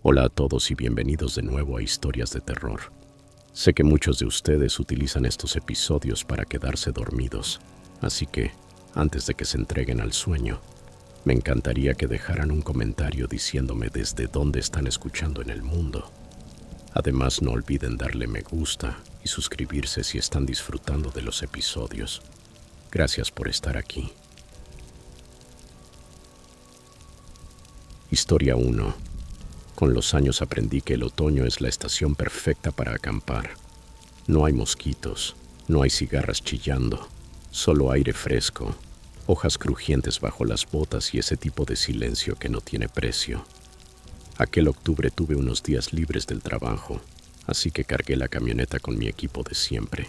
Hola a todos y bienvenidos de nuevo a Historias de Terror. Sé que muchos de ustedes utilizan estos episodios para quedarse dormidos, así que, antes de que se entreguen al sueño, me encantaría que dejaran un comentario diciéndome desde dónde están escuchando en el mundo. Además, no olviden darle me gusta y suscribirse si están disfrutando de los episodios. Gracias por estar aquí. Historia 1. Con los años aprendí que el otoño es la estación perfecta para acampar. No hay mosquitos, no hay cigarras chillando, solo aire fresco, hojas crujientes bajo las botas y ese tipo de silencio que no tiene precio. Aquel octubre tuve unos días libres del trabajo, así que cargué la camioneta con mi equipo de siempre.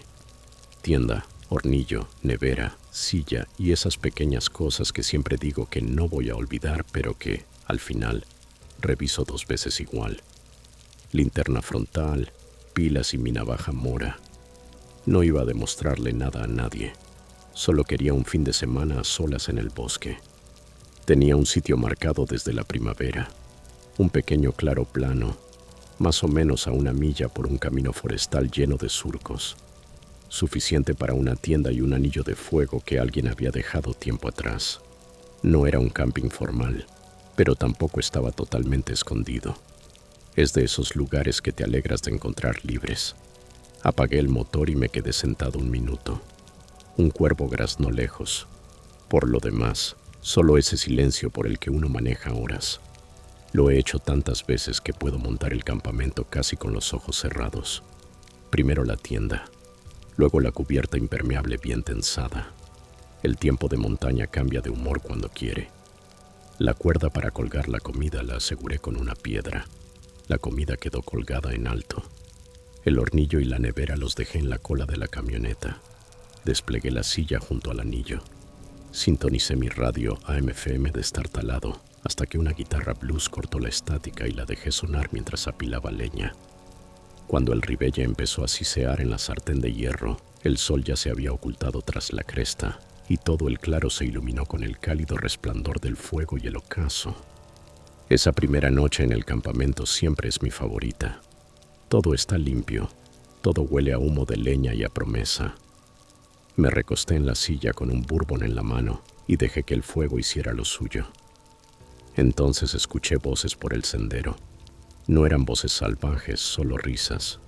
Tienda, hornillo, nevera, silla y esas pequeñas cosas que siempre digo que no voy a olvidar, pero que, al final, reviso 2 veces igual. Linterna frontal, pilas y mi navaja mora. No iba a demostrarle nada a nadie. Solo quería un fin de semana a solas en el bosque. Tenía un sitio marcado desde la primavera. Un pequeño claro plano, más o menos a 1 milla por un camino forestal lleno de surcos. Suficiente para una tienda y un anillo de fuego que alguien había dejado tiempo atrás. No era un camping formal, pero tampoco estaba totalmente escondido. Es de esos lugares que te alegras de encontrar libres. Apagué el motor y me quedé sentado 1 minuto. Un cuervo graznó lejos. Por lo demás, solo ese silencio por el que uno maneja horas. Lo he hecho tantas veces que puedo montar el campamento casi con los ojos cerrados. Primero la tienda, luego la cubierta impermeable bien tensada. El tiempo de montaña cambia de humor cuando quiere. La cuerda para colgar la comida la aseguré con una piedra. La comida quedó colgada en alto. El hornillo y la nevera los dejé en la cola de la camioneta. Desplegué la silla junto al anillo. Sintonicé mi radio AM/FM destartalado hasta que una guitarra blues cortó la estática y la dejé sonar mientras apilaba leña. Cuando el ribeye empezó a sisear en la sartén de hierro, el sol ya se había ocultado tras la cresta y todo el claro se iluminó con el cálido resplandor del fuego y el ocaso. Esa primera noche en el campamento siempre es mi favorita. Todo está limpio, todo huele a humo de leña y a promesa. Me recosté en la silla con un bourbon en la mano y dejé que el fuego hiciera lo suyo. Entonces escuché voces por el sendero. No eran voces salvajes, solo risas.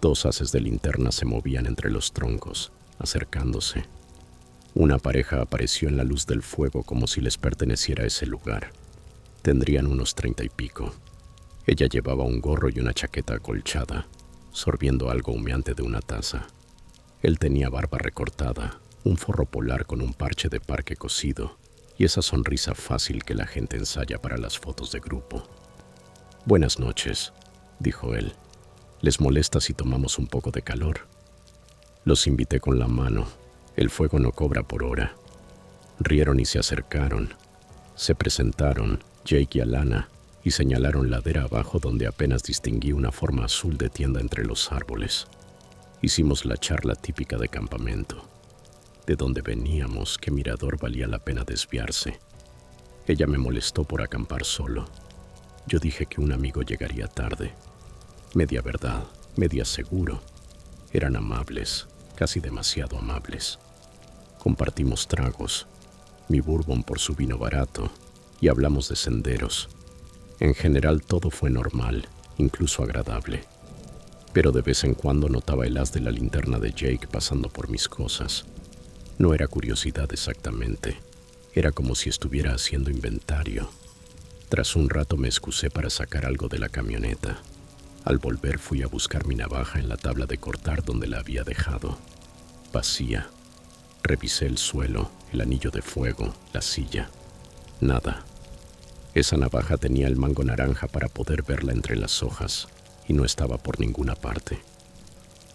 2 haces de linterna se movían entre los troncos, acercándose. Una pareja apareció en la luz del fuego como si les perteneciera ese lugar. Tendrían unos 30 y pico. Ella llevaba un gorro y una chaqueta acolchada, sorbiendo algo humeante de una taza. Él tenía barba recortada, un forro polar con un parche de parque cosido y esa sonrisa fácil que la gente ensaya para las fotos de grupo. «Buenas noches», dijo él. «¿Les molesta si tomamos un poco de calor?» Los invité con la mano. El fuego no cobra por hora. Rieron y se acercaron. Se presentaron, Jake y Alana, y señalaron ladera abajo donde apenas distinguí una forma azul de tienda entre los árboles. Hicimos la charla típica de campamento. De dónde veníamos, qué mirador valía la pena desviarse. Ella me molestó por acampar solo. Yo dije que un amigo llegaría tarde. Media verdad, media seguro. Eran amables, casi demasiado amables. Compartimos tragos, mi bourbon por su vino barato, y hablamos de senderos. En general todo fue normal, incluso agradable. Pero de vez en cuando notaba el haz de la linterna de Jake pasando por mis cosas. No era curiosidad exactamente, era como si estuviera haciendo inventario. Tras un rato me excusé para sacar algo de la camioneta. Al volver fui a buscar mi navaja en la tabla de cortar donde la había dejado. Vacía. Revisé el suelo, el anillo de fuego, la silla. Nada. Esa navaja tenía el mango naranja para poder verla entre las hojas, y no estaba por ninguna parte.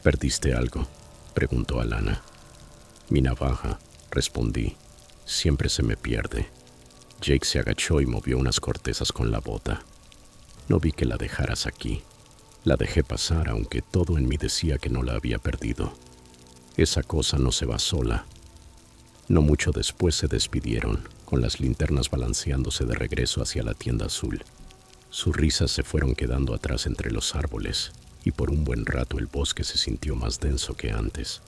«¿Perdiste algo?», preguntó Alana. «Mi navaja», respondí. «Siempre se me pierde». Jake se agachó y movió unas cortezas con la bota. «No vi que la dejaras aquí». La dejé pasar, aunque todo en mí decía que no la había perdido. Esa cosa no se va sola. No mucho después se despidieron, con las linternas balanceándose de regreso hacia la tienda azul. Sus risas se fueron quedando atrás entre los árboles y por un buen rato el bosque se sintió más denso que antes.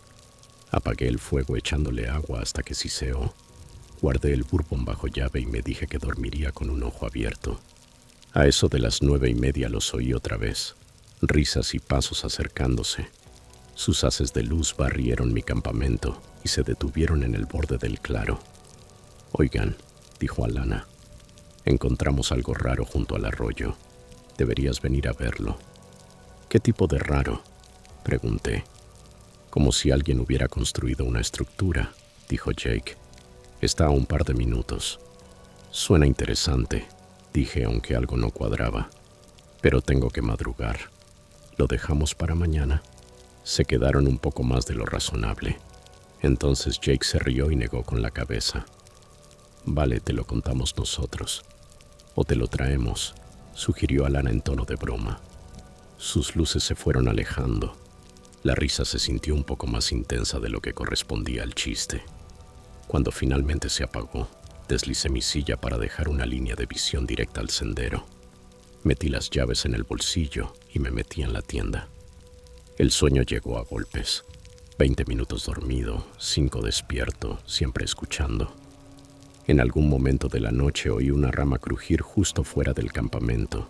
Apagué el fuego echándole agua hasta que siseó. Guardé el bourbon bajo llave y me dije que dormiría con un ojo abierto. A eso de las 9:30 los oí otra vez, risas y pasos acercándose. Sus haces de luz barrieron mi campamento y se detuvieron en el borde del claro. «Oigan», dijo Alana, «encontramos algo raro junto al arroyo. Deberías venir a verlo». «¿Qué tipo de raro?», pregunté. «Como si alguien hubiera construido una estructura», dijo Jake. «Está a un par de minutos». «Suena interesante», dije, aunque algo no cuadraba. «Pero tengo que madrugar. ¿Lo dejamos para mañana?» Se quedaron un poco más de lo razonable. Entonces Jake se rió y negó con la cabeza. «Vale, te lo contamos nosotros. O te lo traemos», sugirió Alana en tono de broma. Sus luces se fueron alejando. La risa se sintió un poco más intensa de lo que correspondía al chiste. Cuando finalmente se apagó, deslicé mi silla para dejar una línea de visión directa al sendero. Metí las llaves en el bolsillo y me metí en la tienda. El sueño llegó a golpes. 20 minutos dormido, 5 despierto, siempre escuchando. En algún momento de la noche oí una rama crujir justo fuera del campamento.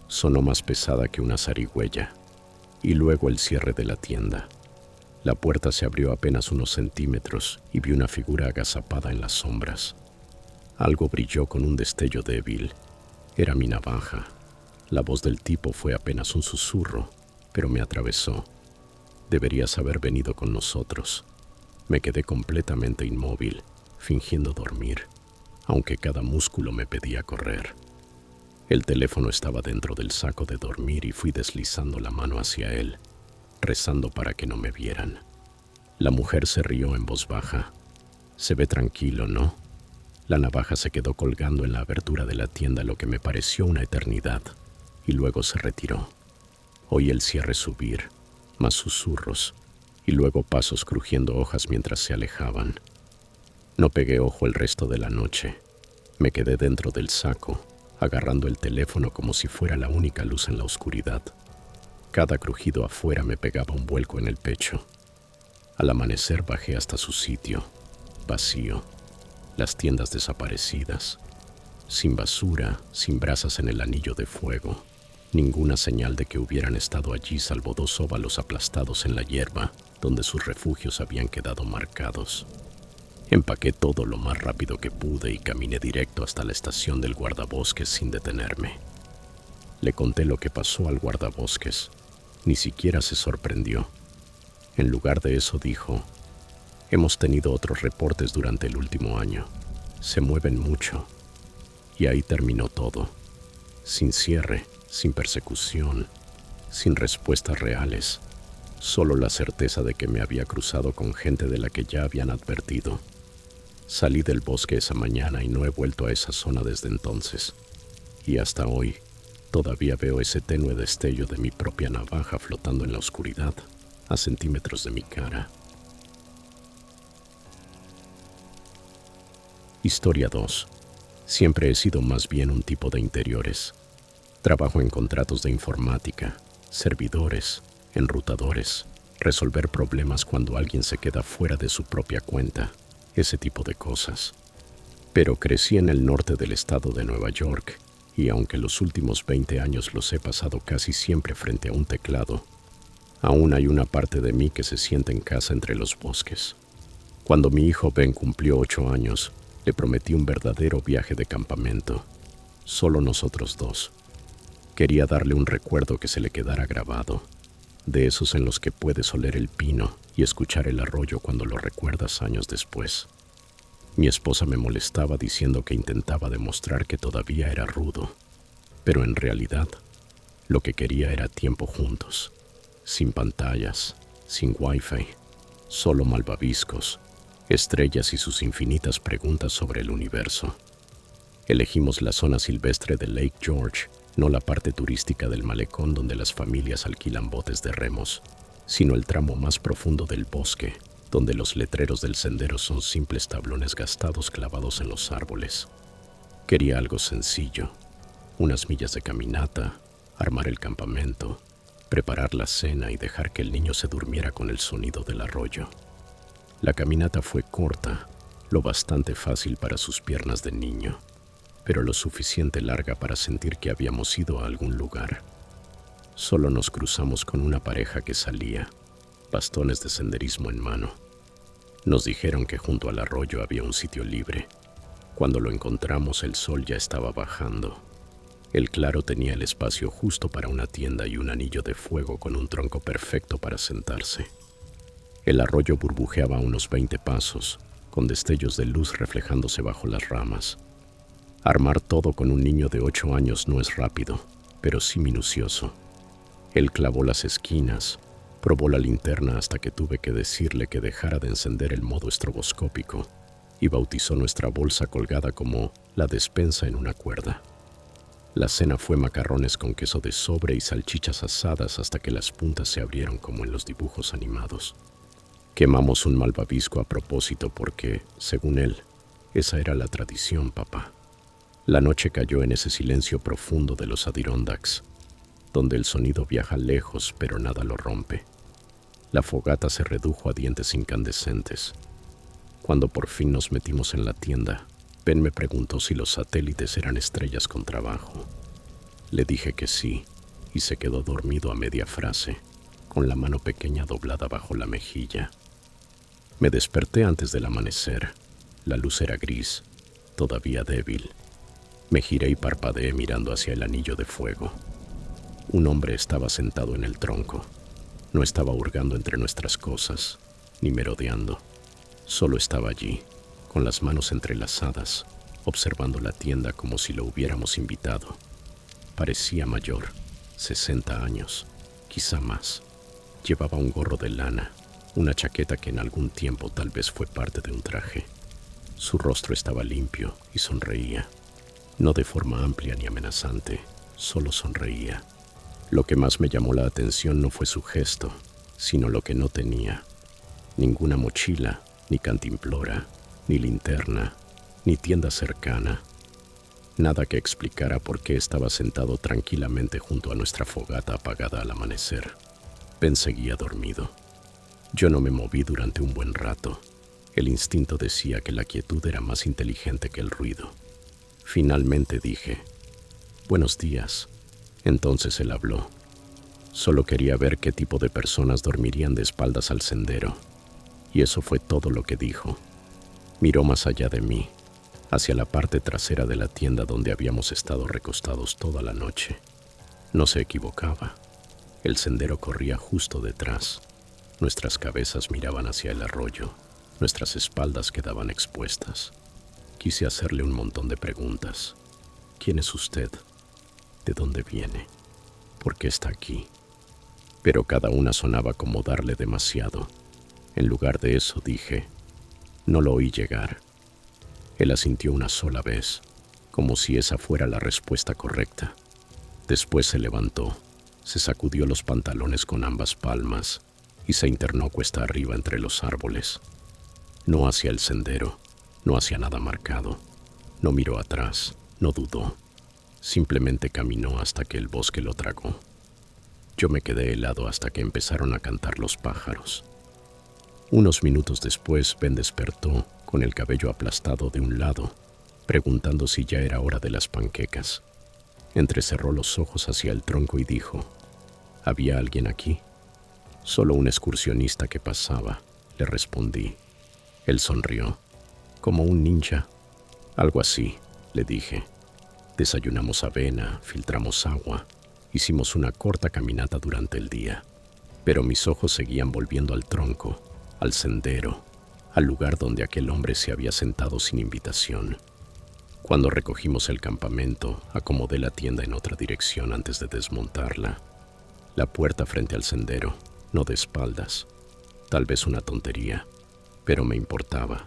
Sonó más pesada que una zarigüeya. Y luego el cierre de la tienda. La puerta se abrió apenas unos centímetros y vi una figura agazapada en las sombras. Algo brilló con un destello débil. Era mi navaja. La voz del tipo fue apenas un susurro, pero me atravesó. «Deberías haber venido con nosotros». Me quedé completamente inmóvil, fingiendo dormir, aunque cada músculo me pedía correr. El teléfono estaba dentro del saco de dormir y fui deslizando la mano hacia él, rezando para que no me vieran. La mujer se rió en voz baja. «Se ve tranquilo, ¿no?». La navaja se quedó colgando en la abertura de la tienda lo que me pareció una eternidad, y luego se retiró. Oí el cierre subir, más susurros, y luego pasos crujiendo hojas mientras se alejaban. No pegué ojo el resto de la noche. Me quedé dentro del saco, agarrando el teléfono como si fuera la única luz en la oscuridad. Cada crujido afuera me pegaba un vuelco en el pecho. Al amanecer bajé hasta su sitio, vacío, las tiendas desaparecidas, sin basura, sin brasas en el anillo de fuego, ninguna señal de que hubieran estado allí salvo 2 óvalos aplastados en la hierba, donde sus refugios habían quedado marcados. Empaqué todo lo más rápido que pude y caminé directo hasta la estación del guardabosques sin detenerme. Le conté lo que pasó al guardabosques. Ni siquiera se sorprendió. En lugar de eso dijo: «Hemos tenido otros reportes durante el último año. Se mueven mucho». Y ahí terminó todo. Sin cierre, sin persecución, sin respuestas reales. Solo la certeza de que me había cruzado con gente de la que ya habían advertido. Salí del bosque esa mañana y no he vuelto a esa zona desde entonces. Y hasta hoy, todavía veo ese tenue destello de mi propia navaja flotando en la oscuridad, a centímetros de mi cara. Historia 2. Siempre he sido más bien un tipo de interiores. Trabajo en contratos de informática, servidores, enrutadores, resolver problemas cuando alguien se queda fuera de su propia cuenta, ese tipo de cosas. Pero crecí en el norte del estado de Nueva York y aunque los últimos 20 años los he pasado casi siempre frente a un teclado, aún hay una parte de mí que se siente en casa entre los bosques. Cuando mi hijo Ben cumplió 8 años, le prometí un verdadero viaje de campamento, solo nosotros dos. Quería darle un recuerdo que se le quedara grabado, de esos en los que puedes oler el pino y escuchar el arroyo cuando lo recuerdas años después. Mi esposa me molestaba diciendo que intentaba demostrar que todavía era rudo, pero en realidad lo que quería era tiempo juntos, sin pantallas, sin wifi, solo malvaviscos, estrellas y sus infinitas preguntas sobre el universo. Elegimos la zona silvestre de Lake George, no la parte turística del malecón donde las familias alquilan botes de remos, sino el tramo más profundo del bosque, donde los letreros del sendero son simples tablones gastados clavados en los árboles. Quería algo sencillo, Unas millas de caminata, armar el campamento, preparar la cena y dejar que el niño se durmiera con el sonido del arroyo. La caminata fue corta, lo bastante fácil para sus piernas de niño, pero lo suficiente larga para sentir que habíamos ido a algún lugar. Solo nos cruzamos con una pareja que salía, bastones de senderismo en mano. Nos dijeron que junto al arroyo había un sitio libre. Cuando lo encontramos, el sol ya estaba bajando. El claro tenía el espacio justo para una tienda y un anillo de fuego con un tronco perfecto para sentarse. El arroyo burbujeaba a unos 20 pasos, con destellos de luz reflejándose bajo las ramas. Armar todo con un niño de 8 años no es rápido, pero sí minucioso. Él clavó las esquinas, probó la linterna hasta que tuve que decirle que dejara de encender el modo estroboscópico y bautizó nuestra bolsa colgada como la despensa en una cuerda. La cena fue macarrones con queso de sobre y salchichas asadas hasta que las puntas se abrieron como en los dibujos animados. Quemamos un malvavisco a propósito porque, según él, esa era la tradición, papá. La noche cayó en ese silencio profundo de los Adirondacks, donde el sonido viaja lejos pero nada lo rompe. La fogata se redujo a dientes incandescentes. Cuando por fin nos metimos en la tienda, Ben me preguntó si los satélites eran estrellas con trabajo. Le dije que sí, y se quedó dormido a media frase, con la mano pequeña doblada bajo la mejilla. Me desperté antes del amanecer. La luz era gris, todavía débil. Me giré y parpadeé mirando hacia el anillo de fuego. Un hombre estaba sentado en el tronco. No estaba hurgando entre nuestras cosas, ni merodeando. Solo estaba allí, con las manos entrelazadas, observando la tienda como si lo hubiéramos invitado. Parecía mayor, 60 años, quizá más. Llevaba un gorro de lana, una chaqueta que en algún tiempo tal vez fue parte de un traje. Su rostro estaba limpio y sonreía, no de forma amplia ni amenazante, solo sonreía. Lo que más me llamó la atención no fue su gesto, sino lo que no tenía. Ninguna mochila, ni cantimplora, ni linterna, ni tienda cercana. Nada que explicara por qué estaba sentado tranquilamente junto a nuestra fogata apagada al amanecer. Ben seguía dormido. Yo no me moví durante un buen rato. El instinto decía que la quietud era más inteligente que el ruido. Finalmente dije, «Buenos días». Entonces él habló. Solo quería ver qué tipo de personas dormirían de espaldas al sendero. Y eso fue todo lo que dijo. Miró más allá de mí, hacia la parte trasera de la tienda donde habíamos estado recostados toda la noche. No se equivocaba. El sendero corría justo detrás. Nuestras cabezas miraban hacia el arroyo. Nuestras espaldas quedaban expuestas. Quise hacerle un montón de preguntas. ¿Quién es usted? ¿De dónde viene? ¿Por qué está aquí? Pero cada una sonaba como darle demasiado. En lugar de eso dije, no lo oí llegar. Él asintió una sola vez, como si esa fuera la respuesta correcta. Después se levantó, se sacudió los pantalones con ambas palmas y se internó cuesta arriba entre los árboles. No hacia el sendero, no hacia nada marcado. No miró atrás, no dudó. Simplemente caminó hasta que el bosque lo tragó. Yo me quedé helado hasta que empezaron a cantar los pájaros. Unos minutos después, Ben despertó con el cabello aplastado de un lado, preguntando si ya era hora de las panquecas. Entrecerró los ojos hacia el tronco y dijo, ¿había alguien aquí? Solo un excursionista que pasaba, le respondí. Él sonrió, como un ninja. Algo así, le dije. Desayunamos avena, filtramos agua, hicimos una corta caminata durante el día, pero mis ojos seguían volviendo al tronco, al sendero, al lugar donde aquel hombre se había sentado sin invitación. Cuando recogimos el campamento, acomodé la tienda en otra dirección antes de desmontarla. La puerta frente al sendero, no de espaldas. Tal vez una tontería, pero me importaba.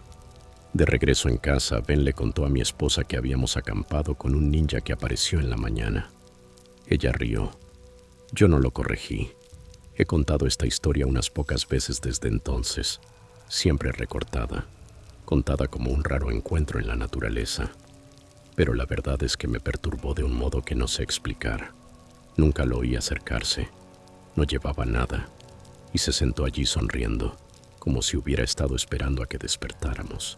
De regreso en casa, Ben le contó a mi esposa que habíamos acampado con un ninja que apareció en la mañana. Ella rió. Yo no lo corregí. He contado esta historia unas pocas veces desde entonces, siempre recortada, contada como un raro encuentro en la naturaleza. pero la verdad es que me perturbó de un modo que no sé explicar. Nunca lo oí acercarse, no llevaba nada, y se sentó allí sonriendo, como si hubiera estado esperando a que despertáramos.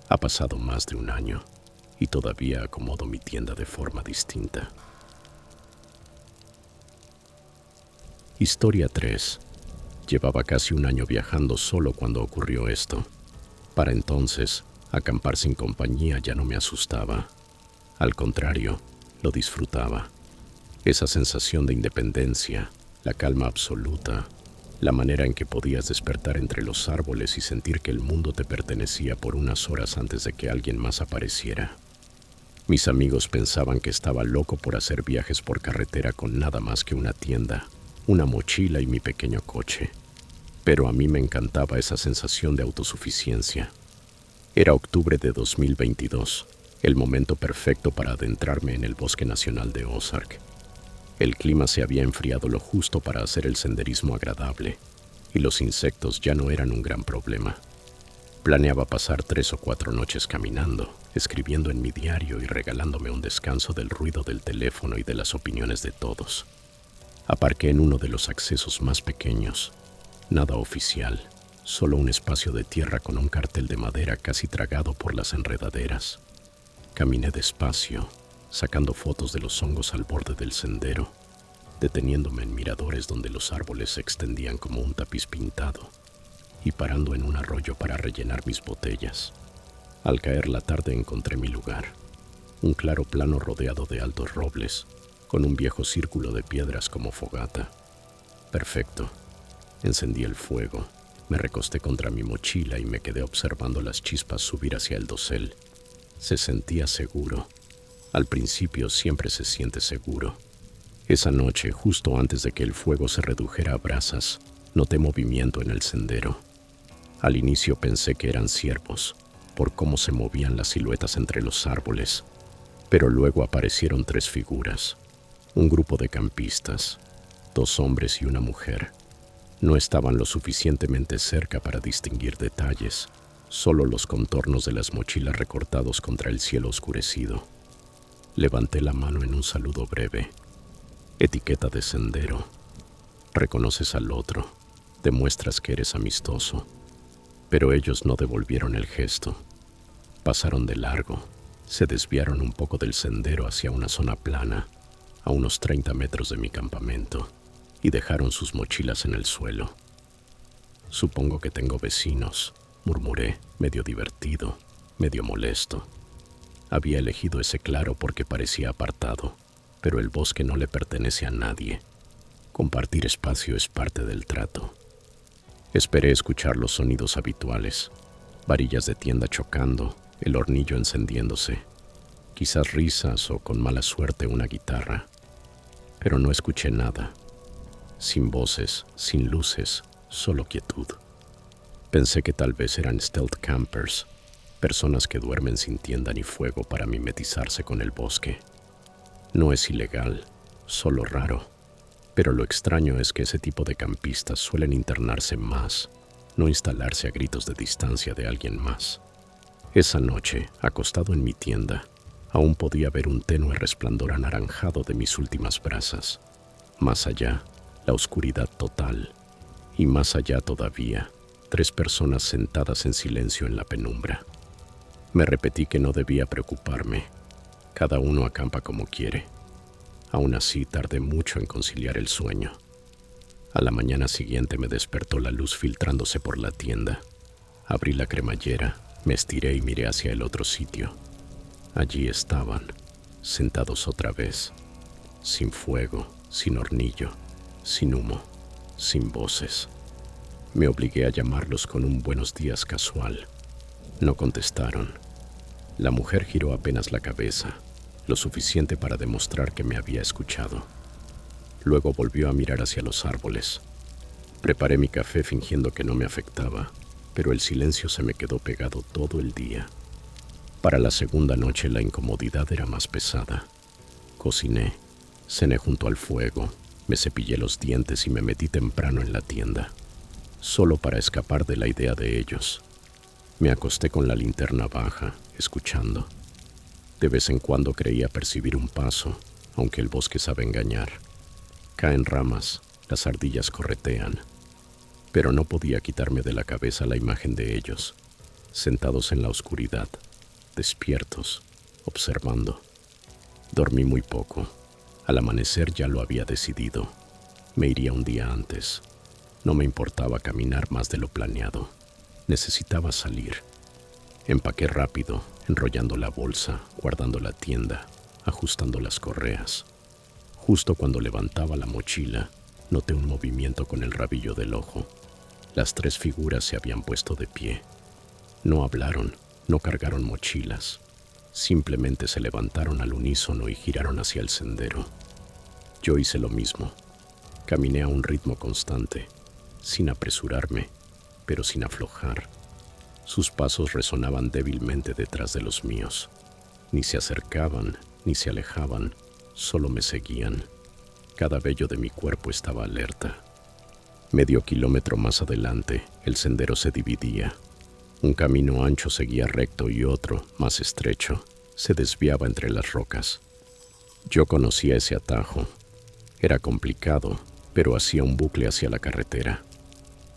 Ha pasado más de un año, y todavía acomodo mi tienda de forma distinta. Historia 3. Llevaba casi un año viajando solo cuando ocurrió esto. Para entonces, acampar sin compañía ya no me asustaba. Al contrario, lo disfrutaba. Esa sensación de independencia, la calma absoluta, la manera en que podías despertar entre los árboles y sentir que el mundo te pertenecía por unas horas antes de que alguien más apareciera. Mis amigos pensaban que estaba loco por hacer viajes por carretera con nada más que una tienda, una mochila y mi pequeño coche. Pero a mí me encantaba esa sensación de autosuficiencia. Era octubre de 2022, el momento perfecto para adentrarme en el Bosque Nacional de Ozark. El clima se había enfriado lo justo para hacer el senderismo agradable, y los insectos ya no eran un gran problema. Planeaba pasar 3 o 4 noches caminando, escribiendo en mi diario y regalándome un descanso del ruido del teléfono y de las opiniones de todos. Aparqué en uno de los accesos más pequeños, nada oficial, solo un espacio de tierra con un cartel de madera casi tragado por las enredaderas. Caminé despacio, sacando fotos de los hongos al borde del sendero, deteniéndome en miradores donde los árboles se extendían como un tapiz pintado, y parando en un arroyo para rellenar mis botellas. Al caer la tarde encontré mi lugar, un claro plano rodeado de altos robles, con un viejo círculo de piedras como fogata. Perfecto. Encendí el fuego, me recosté contra mi mochila y me quedé observando las chispas subir hacia el dosel. Se sentía seguro. Al principio siempre se siente seguro. Esa noche, justo antes de que el fuego se redujera a brasas, noté movimiento en el sendero. Al inicio pensé que eran ciervos, por cómo se movían las siluetas entre los árboles, pero luego aparecieron 3 figuras, un grupo de campistas, 2 hombres y una mujer. No estaban lo suficientemente cerca para distinguir detalles, solo los contornos de las mochilas recortados contra el cielo oscurecido. Levanté la mano en un saludo breve. Etiqueta de sendero. Reconoces al otro, demuestras que eres amistoso. Pero ellos no devolvieron el gesto. Pasaron de largo, se desviaron un poco del sendero hacia una zona plana, a unos 30 metros de mi campamento, y dejaron sus mochilas en el suelo. Supongo que tengo vecinos, murmuré, medio divertido, medio molesto. Había elegido ese claro porque parecía apartado, pero el bosque no le pertenece a nadie. Compartir espacio es parte del trato. Esperé escuchar los sonidos habituales, varillas de tienda chocando, el hornillo encendiéndose, quizás risas o con mala suerte una guitarra, pero no escuché nada. Sin voces, sin luces, solo quietud. Pensé que tal vez eran stealth campers, personas que duermen sin tienda ni fuego para mimetizarse con el bosque. No es ilegal, solo raro. Pero lo extraño es que ese tipo de campistas suelen internarse más, no instalarse a gritos de distancia de alguien más. Esa noche, acostado en mi tienda, aún podía ver un tenue resplandor anaranjado de mis últimas brasas. Más allá, la oscuridad total. Y más allá todavía, 3 personas sentadas en silencio en la penumbra. Me repetí que no debía preocuparme. Cada uno acampa como quiere. Aún así, tardé mucho en conciliar el sueño. A la mañana siguiente me despertó la luz filtrándose por la tienda. Abrí la cremallera, me estiré y miré hacia el otro sitio. Allí estaban, sentados otra vez, sin fuego, sin hornillo, sin humo, sin voces. Me obligué a llamarlos con un buenos días casual. No contestaron. La mujer giró apenas la cabeza, lo suficiente para demostrar que me había escuchado. Luego volvió a mirar hacia los árboles. Preparé mi café fingiendo que no me afectaba, pero el silencio se me quedó pegado todo el día. Para la segunda noche la incomodidad era más pesada. Cociné, cené junto al fuego, me cepillé los dientes y me metí temprano en la tienda, solo para escapar de la idea de ellos. Me acosté con la linterna baja, escuchando. De vez en cuando creía percibir un paso, aunque el bosque sabe engañar. Caen ramas, las ardillas corretean, pero no podía quitarme de la cabeza la imagen de ellos, sentados en la oscuridad, despiertos, observando. Dormí muy poco. Al amanecer ya lo había decidido. Me iría un día antes. No me importaba caminar más de lo planeado. Necesitaba salir. Empaqué rápido, enrollando la bolsa, guardando la tienda, ajustando las correas. Justo cuando levantaba la mochila, noté un movimiento con el rabillo del ojo. Las 3 figuras se habían puesto de pie. No hablaron, no cargaron mochilas. Simplemente se levantaron al unísono y giraron hacia el sendero. Yo hice lo mismo. Caminé a un ritmo constante, sin apresurarme, pero sin aflojar. Sus pasos resonaban débilmente detrás de los míos. Ni se acercaban, ni se alejaban, solo me seguían. Cada vello de mi cuerpo estaba alerta. Medio kilómetro más adelante, el sendero se dividía. Un camino ancho seguía recto y otro, más estrecho, se desviaba entre las rocas. Yo conocía ese atajo. Era complicado, pero hacía un bucle hacia la carretera.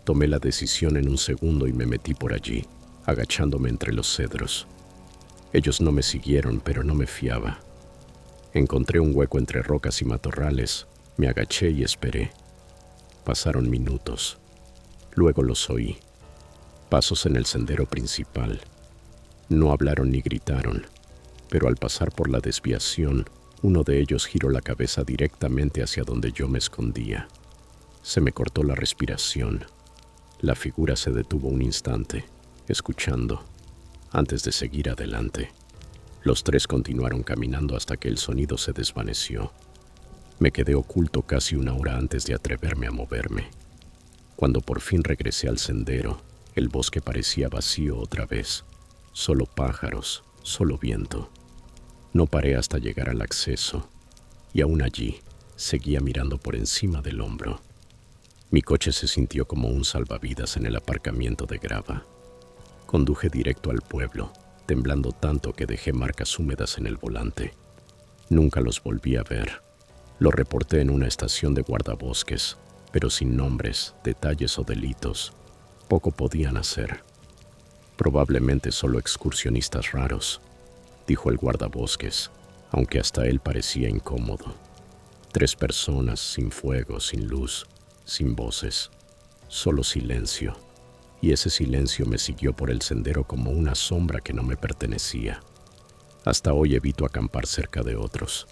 Tomé la decisión en un segundo y me metí por allí, agachándome entre los cedros. Ellos no me siguieron, pero no me fiaba. Encontré un hueco entre rocas y matorrales, me agaché y esperé. Pasaron minutos. Luego los oí. Pasos en el sendero principal. No hablaron ni gritaron, pero al pasar por la desviación, uno de ellos giró la cabeza directamente hacia donde yo me escondía. Se me cortó la respiración. La figura se detuvo un instante, escuchando, antes de seguir adelante. Los 3 continuaron caminando hasta que el sonido se desvaneció. Me quedé oculto casi 1 hora antes de atreverme a moverme. Cuando por fin regresé al sendero, el bosque parecía vacío otra vez. Solo pájaros, solo viento. No paré hasta llegar al acceso, y aún allí seguía mirando por encima del hombro. Mi coche se sintió como un salvavidas en el aparcamiento de grava. Conduje directo al pueblo, temblando tanto que dejé marcas húmedas en el volante. Nunca los volví a ver. Lo reporté en una estación de guardabosques, pero sin nombres, detalles o delitos. Poco podían hacer. Probablemente solo excursionistas raros, dijo el guardabosques, aunque hasta él parecía incómodo. 3 personas, sin fuego, sin luz, sin voces, solo silencio. Y ese silencio me siguió por el sendero como una sombra que no me pertenecía. Hasta hoy evito acampar cerca de otros.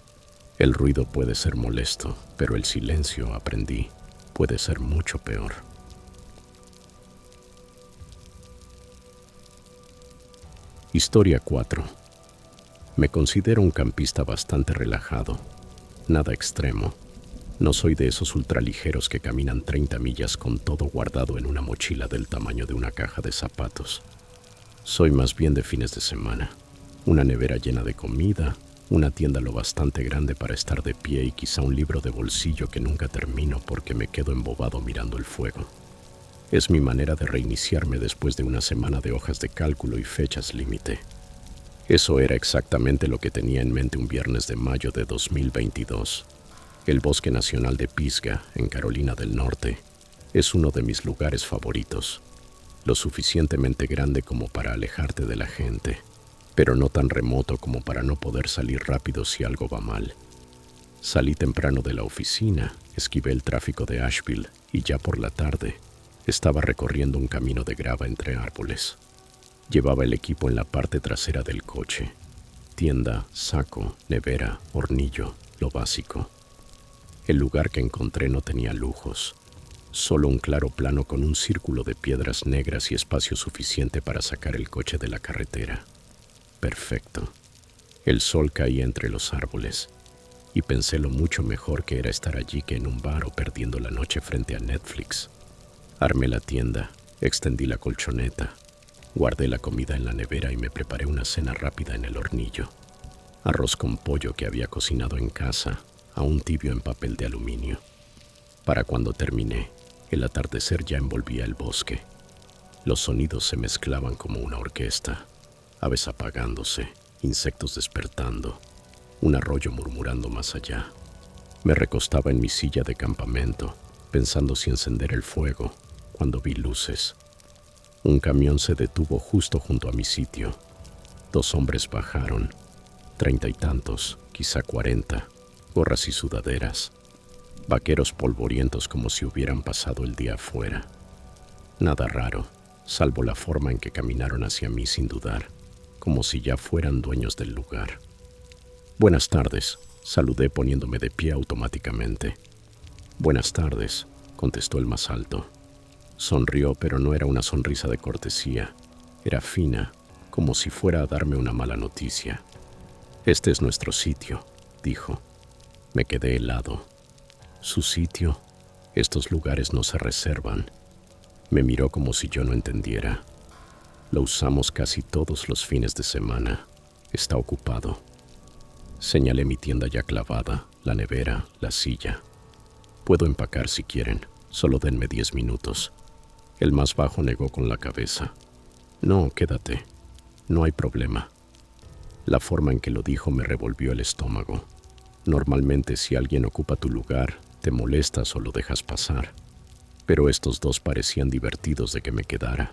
El ruido puede ser molesto, pero el silencio, aprendí, puede ser mucho peor. Historia 4. Me considero un campista bastante relajado, nada extremo. No soy de esos ultraligeros que caminan 30 millas con todo guardado en una mochila del tamaño de una caja de zapatos. Soy más bien de fines de semana. Una nevera llena de comida, una tienda lo bastante grande para estar de pie y quizá un libro de bolsillo que nunca termino porque me quedo embobado mirando el fuego. Es mi manera de reiniciarme después de una semana de hojas de cálculo y fechas límite. Eso era exactamente lo que tenía en mente un viernes de mayo de 2022. El Bosque Nacional de Pisgah, en Carolina del Norte, es uno de mis lugares favoritos. Lo suficientemente grande como para alejarte de la gente, pero no tan remoto como para no poder salir rápido si algo va mal. Salí temprano de la oficina, esquivé el tráfico de Asheville y ya por la tarde estaba recorriendo un camino de grava entre árboles. Llevaba el equipo en la parte trasera del coche. Tienda, saco, nevera, hornillo, lo básico. El lugar que encontré no tenía lujos. Solo un claro plano con un círculo de piedras negras y espacio suficiente para sacar el coche de la carretera. Perfecto. El sol caía entre los árboles y pensé lo mucho mejor que era estar allí que en un bar o perdiendo la noche frente a Netflix. Armé la tienda, extendí la colchoneta, guardé la comida en la nevera y me preparé una cena rápida en el hornillo. Arroz con pollo que había cocinado en casa, aún tibio en papel de aluminio. Para cuando terminé, el atardecer ya envolvía el bosque. Los sonidos se mezclaban como una orquesta, aves apagándose, insectos despertando, un arroyo murmurando más allá. Me recostaba en mi silla de campamento, pensando si encender el fuego, cuando vi luces. Un camión se detuvo justo junto a mi sitio. 2 hombres bajaron, 30 y tantos, quizá 40, gorras y sudaderas, vaqueros polvorientos como si hubieran pasado el día afuera. Nada raro, salvo la forma en que caminaron hacia mí sin dudar, como si ya fueran dueños del lugar. Buenas tardes, saludé poniéndome de pie automáticamente. Buenas tardes, contestó el más alto. Sonrió, pero no era una sonrisa de cortesía, era fina, como si fuera a darme una mala noticia. Este es nuestro sitio, dijo. Me quedé helado. ¿Su sitio? Estos lugares no se reservan. Me miró como si yo no entendiera. Lo usamos casi todos los fines de semana. Está ocupado. Señalé mi tienda ya clavada, la nevera, la silla. Puedo empacar si quieren, solo denme 10 minutos. El más bajo negó con la cabeza. No, quédate. No hay problema. La forma en que lo dijo me revolvió el estómago. Normalmente si alguien ocupa tu lugar, te molestas o lo dejas pasar. Pero estos dos parecían divertidos de que me quedara,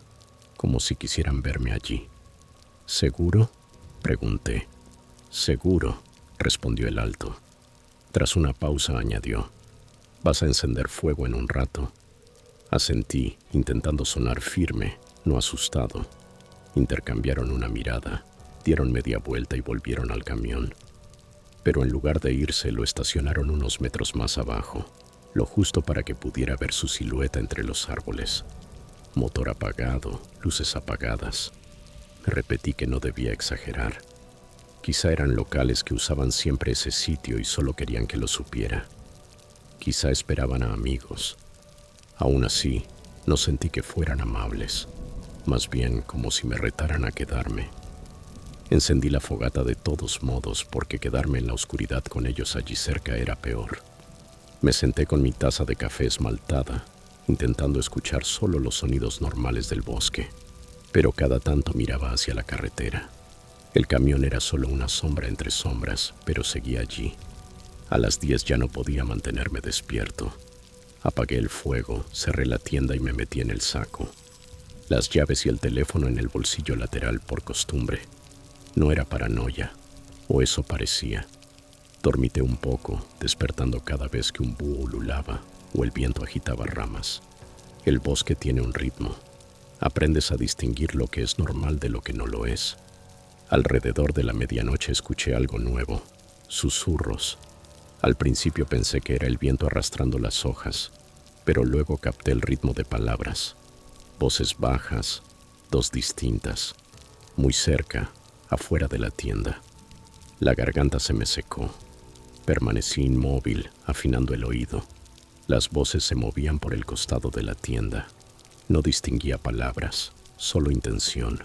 como si quisieran verme allí. ¿Seguro?, pregunté. Seguro, respondió el alto. Tras una pausa añadió, vas a encender fuego en un rato. Asentí, intentando sonar firme, no asustado. Intercambiaron una mirada, dieron media vuelta y volvieron al camión. Pero en lugar de irse, lo estacionaron unos metros más abajo, lo justo para que pudiera ver su silueta entre los árboles. Motor apagado, luces apagadas. Me repetí que no debía exagerar. Quizá eran locales que usaban siempre ese sitio y solo querían que lo supiera. Quizá esperaban a amigos. Aún así, no sentí que fueran amables, más bien como si me retaran a quedarme. Encendí la fogata de todos modos porque quedarme en la oscuridad con ellos allí cerca era peor. Me senté con mi taza de café esmaltada, intentando escuchar solo los sonidos normales del bosque, pero cada tanto miraba hacia la carretera. El camión era solo una sombra entre sombras, pero seguía allí. A las 10 ya no podía mantenerme despierto. Apagué el fuego, cerré la tienda y me metí en el saco. Las llaves y el teléfono en el bolsillo lateral por costumbre. No era paranoia, o eso parecía. Dormité un poco, despertando cada vez que un búho ululaba o el viento agitaba ramas. El bosque tiene un ritmo. Aprendes a distinguir lo que es normal de lo que no lo es. Alrededor de la medianoche escuché algo nuevo, susurros. Al principio pensé que era el viento arrastrando las hojas, pero luego capté el ritmo de palabras. Voces bajas, 2 distintas, muy cerca, afuera de la tienda. La garganta se me secó. Permanecí inmóvil, afinando el oído. Las voces se movían por el costado de la tienda. No distinguía palabras, solo intención.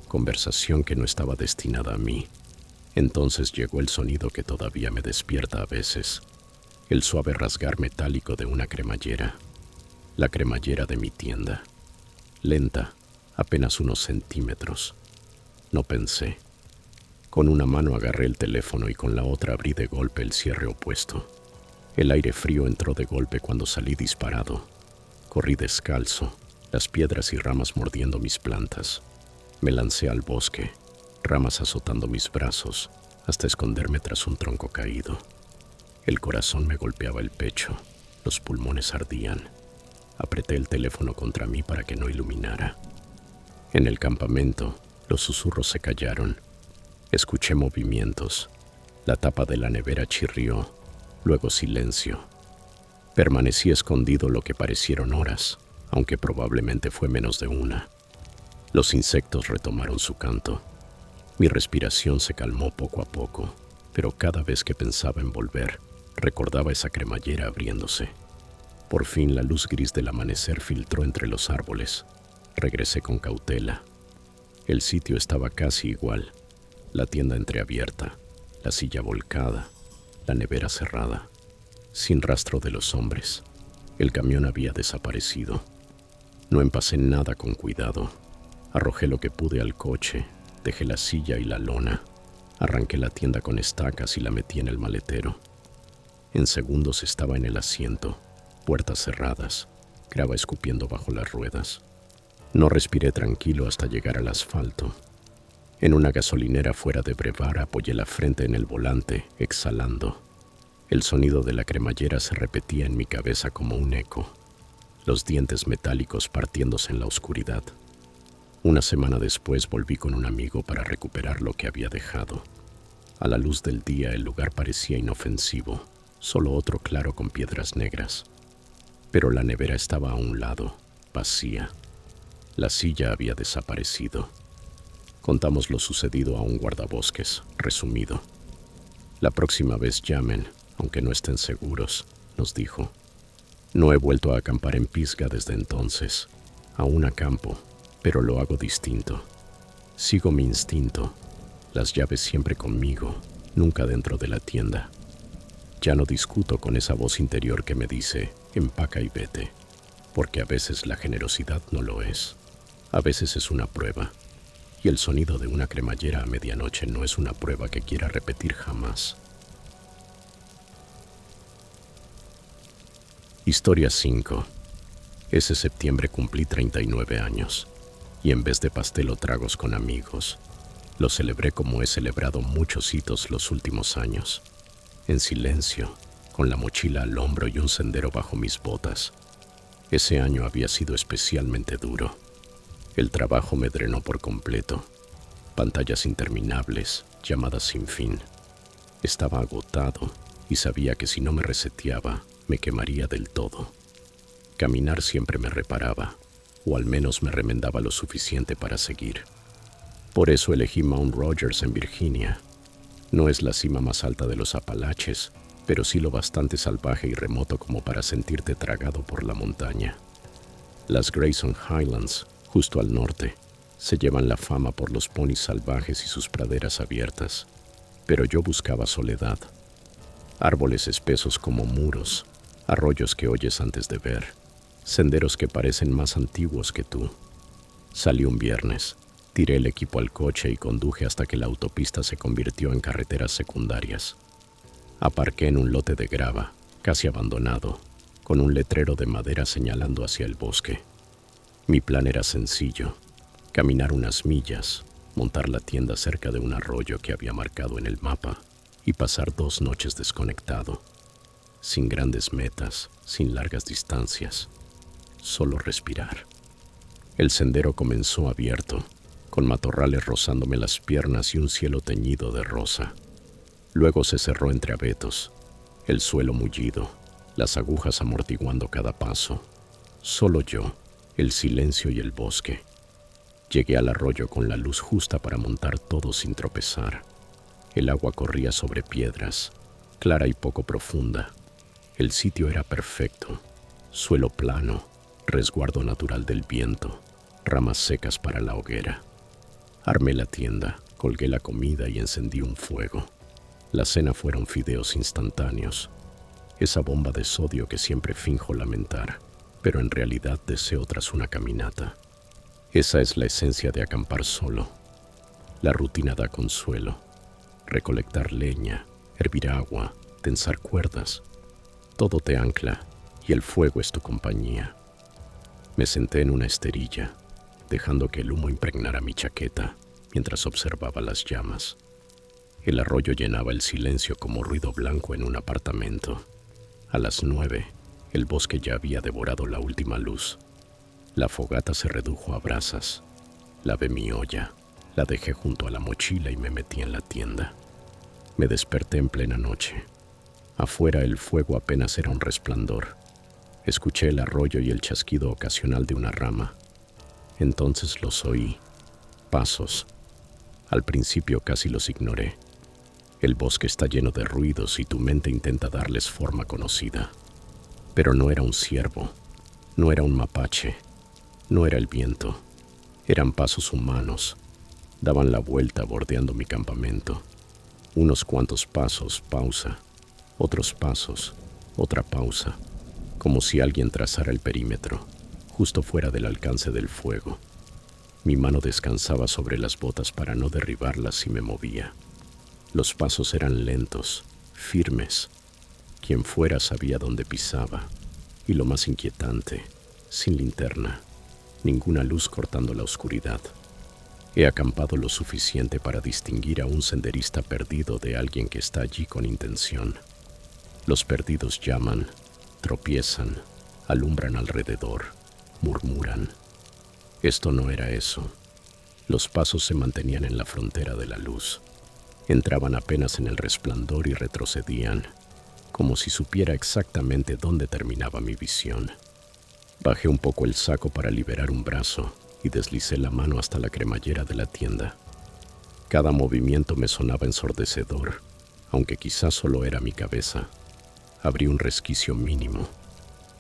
Conversación que no estaba destinada a mí. Entonces llegó el sonido que todavía me despierta a veces. El suave rasgar metálico de una cremallera. La cremallera de mi tienda. Lenta, apenas unos centímetros. No pensé. Con una mano agarré el teléfono y con la otra abrí de golpe el cierre opuesto. El aire frío entró de golpe cuando salí disparado. Corrí descalzo, las piedras y ramas mordiendo mis plantas. Me lancé al bosque, ramas azotando mis brazos, hasta esconderme tras un tronco caído. El corazón me golpeaba el pecho, los pulmones ardían. Apreté el teléfono contra mí para que no iluminara. En el campamento, los susurros se callaron. Escuché movimientos. La tapa de la nevera chirrió, luego silencio. Permanecí escondido lo que parecieron horas, aunque probablemente fue menos de una. Los insectos retomaron su canto. Mi respiración se calmó poco a poco, pero cada vez que pensaba en volver, recordaba esa cremallera abriéndose. Por fin la luz gris del amanecer filtró entre los árboles. Regresé con cautela. El sitio estaba casi igual. La tienda entreabierta, la silla volcada, la nevera cerrada, sin rastro de los hombres. El camión había desaparecido. No empacé nada con cuidado. Arrojé lo que pude al coche, dejé la silla y la lona. Arranqué la tienda con estacas y la metí en el maletero. En segundos estaba en el asiento, puertas cerradas, grava escupiendo bajo las ruedas. No respiré tranquilo hasta llegar al asfalto. En una gasolinera fuera de Brevard apoyé la frente en el volante, exhalando. El sonido de la cremallera se repetía en mi cabeza como un eco, los dientes metálicos partiéndose en la oscuridad. Una semana después volví con un amigo para recuperar lo que había dejado. A la luz del día el lugar parecía inofensivo, solo otro claro con piedras negras. Pero la nevera estaba a un lado, vacía. La silla había desaparecido. Contamos lo sucedido a un guardabosques, resumido. La próxima vez llamen, aunque no estén seguros, nos dijo. No he vuelto a acampar en Pisgah desde entonces. Aún acampo, pero lo hago distinto. Sigo mi instinto, las llaves siempre conmigo, nunca dentro de la tienda. Ya no discuto con esa voz interior que me dice, empaca y vete, porque a veces la generosidad no lo es. A veces es una prueba, y el sonido de una cremallera a medianoche no es una prueba que quiera repetir jamás. Historia 5. Ese septiembre cumplí 39 años, y en vez de pastel o tragos con amigos, lo celebré como he celebrado muchos hitos los últimos años, en silencio, con la mochila al hombro y un sendero bajo mis botas. Ese año había sido especialmente duro. El trabajo me drenó por completo. Pantallas interminables, llamadas sin fin. Estaba agotado y sabía que si no me reseteaba, me quemaría del todo. Caminar siempre me reparaba, o al menos me remendaba lo suficiente para seguir. Por eso elegí Mount Rogers en Virginia. No es la cima más alta de los Apalaches, pero sí lo bastante salvaje y remoto como para sentirte tragado por la montaña. Las Grayson Highlands, justo al norte, se llevan la fama por los ponis salvajes y sus praderas abiertas, pero yo buscaba soledad. Árboles espesos como muros, arroyos que oyes antes de ver, senderos que parecen más antiguos que tú. Salí un viernes, tiré el equipo al coche y conduje hasta que la autopista se convirtió en carreteras secundarias. Aparqué en un lote de grava, casi abandonado, con un letrero de madera señalando hacia el bosque. Mi plan era sencillo: caminar unas millas, montar la tienda cerca de un arroyo que había marcado en el mapa y pasar 2 noches desconectado, sin grandes metas, sin largas distancias, solo respirar. El sendero comenzó abierto, con matorrales rozándome las piernas y un cielo teñido de rosa. Luego se cerró entre abetos, el suelo mullido, las agujas amortiguando cada paso. Solo yo, el silencio y el bosque. Llegué al arroyo con la luz justa para montar todo sin tropezar. El agua corría sobre piedras, clara y poco profunda. El sitio era perfecto: suelo plano, resguardo natural del viento, ramas secas para la hoguera. Armé la tienda, colgué la comida y encendí un fuego. La cena fueron fideos instantáneos, esa bomba de sodio que siempre finjo lamentar, pero en realidad deseo tras una caminata. Esa es la esencia de acampar solo. La rutina da consuelo. Recolectar leña, hervir agua, tensar cuerdas. Todo te ancla y el fuego es tu compañía. Me senté en una esterilla, dejando que el humo impregnara mi chaqueta mientras observaba las llamas. El arroyo llenaba el silencio como ruido blanco en un apartamento. A las 9, el bosque ya había devorado la última luz. La fogata se redujo a brasas. Lavé mi olla, la dejé junto a la mochila y me metí en la tienda. Me desperté en plena noche. Afuera el fuego apenas era un resplandor. Escuché el arroyo y el chasquido ocasional de una rama. Entonces los oí. Pasos. Al principio casi los ignoré. El bosque está lleno de ruidos y tu mente intenta darles forma conocida. Pero no era un ciervo, no era un mapache, no era el viento. Eran pasos humanos. Daban la vuelta bordeando mi campamento. Unos cuantos pasos, pausa. Otros pasos, otra pausa. Como si alguien trazara el perímetro, justo fuera del alcance del fuego. Mi mano descansaba sobre las botas para no derribarlas si me movía. Los pasos eran lentos, firmes. Quien fuera sabía dónde pisaba. Y lo más inquietante, sin linterna, ninguna luz cortando la oscuridad. He acampado lo suficiente para distinguir a un senderista perdido de alguien que está allí con intención. Los perdidos llaman, tropiezan, alumbran alrededor, murmuran. Esto no era eso. Los pasos se mantenían en la frontera de la luz. Entraban apenas en el resplandor y retrocedían, como si supiera exactamente dónde terminaba mi visión. Bajé un poco el saco para liberar un brazo y deslicé la mano hasta la cremallera de la tienda. Cada movimiento me sonaba ensordecedor, aunque quizás solo era mi cabeza. Abrí un resquicio mínimo.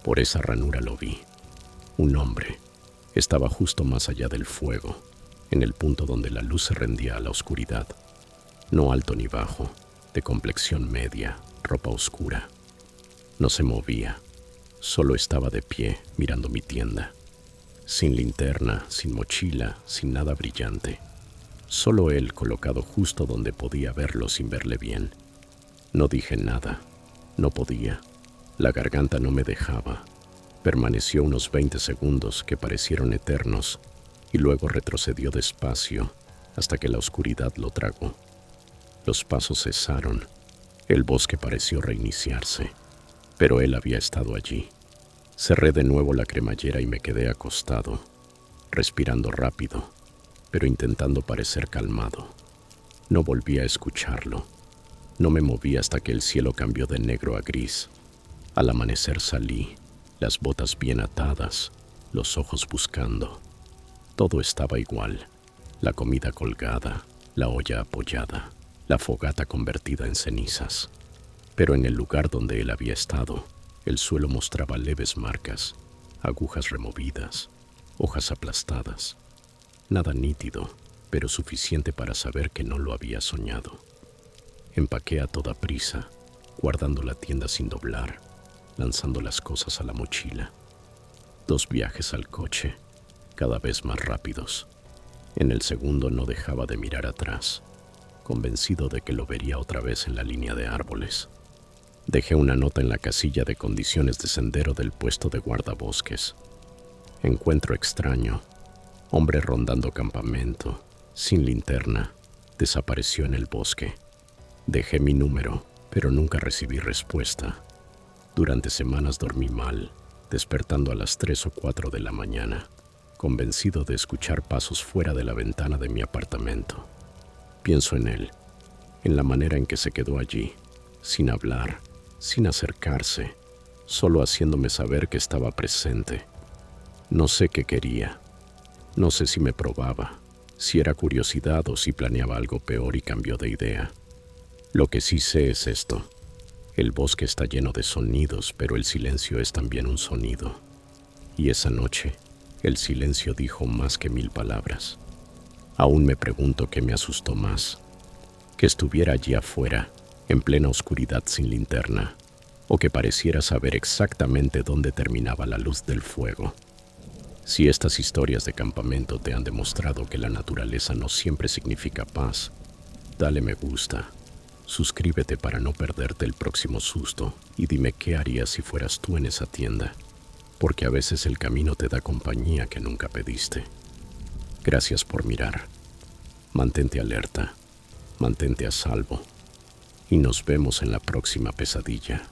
Por esa ranura lo vi. Un hombre. Estaba justo más allá del fuego, en el punto donde la luz se rendía a la oscuridad. No alto ni bajo, de complexión media, ropa oscura. No se movía, solo estaba de pie mirando mi tienda. Sin linterna, sin mochila, sin nada brillante. Solo él colocado justo donde podía verlo sin verle bien. No dije nada, no podía. La garganta no me dejaba. Permaneció unos 20 segundos que parecieron eternos y luego retrocedió despacio hasta que la oscuridad lo tragó. Los pasos cesaron. El bosque pareció reiniciarse, pero él había estado allí. Cerré de nuevo la cremallera y me quedé acostado, respirando rápido, pero intentando parecer calmado. No volví a escucharlo. No me moví hasta que el cielo cambió de negro a gris. Al amanecer salí, las botas bien atadas, los ojos buscando. Todo estaba igual, la comida colgada, la olla apoyada, la fogata convertida en cenizas. Pero en el lugar donde él había estado, el suelo mostraba leves marcas, agujas removidas, hojas aplastadas. Nada nítido, pero suficiente para saber que no lo había soñado. Empaqué a toda prisa, guardando la tienda sin doblar, lanzando las cosas a la mochila. 2 viajes al coche, cada vez más rápidos. En el segundo no dejaba de mirar atrás, convencido de que lo vería otra vez en la línea de árboles. Dejé una nota en la casilla de condiciones de sendero del puesto de guardabosques. Encuentro extraño. Hombre rondando campamento, sin linterna, desapareció en el bosque. Dejé mi número, pero nunca recibí respuesta. Durante semanas dormí mal, despertando a las 3 o 4 de la mañana, convencido de escuchar pasos fuera de la ventana de mi apartamento. Pienso en él, en la manera en que se quedó allí, sin hablar, sin acercarse, solo haciéndome saber que estaba presente. No sé qué quería. No sé si me probaba, si era curiosidad o si planeaba algo peor y cambió de idea. Lo que sí sé es esto. El bosque está lleno de sonidos, pero el silencio es también un sonido. Y esa noche, el silencio dijo más que 1000 palabras. Aún me pregunto qué me asustó más. Que estuviera allí afuera, en plena oscuridad sin linterna, o que pareciera saber exactamente dónde terminaba la luz del fuego. Si estas historias de campamento te han demostrado que la naturaleza no siempre significa paz, dale me gusta. Suscríbete para no perderte el próximo susto y dime qué harías si fueras tú en esa tienda, porque a veces el camino te da compañía que nunca pediste. Gracias por mirar. Mantente alerta, mantente a salvo y nos vemos en la próxima pesadilla.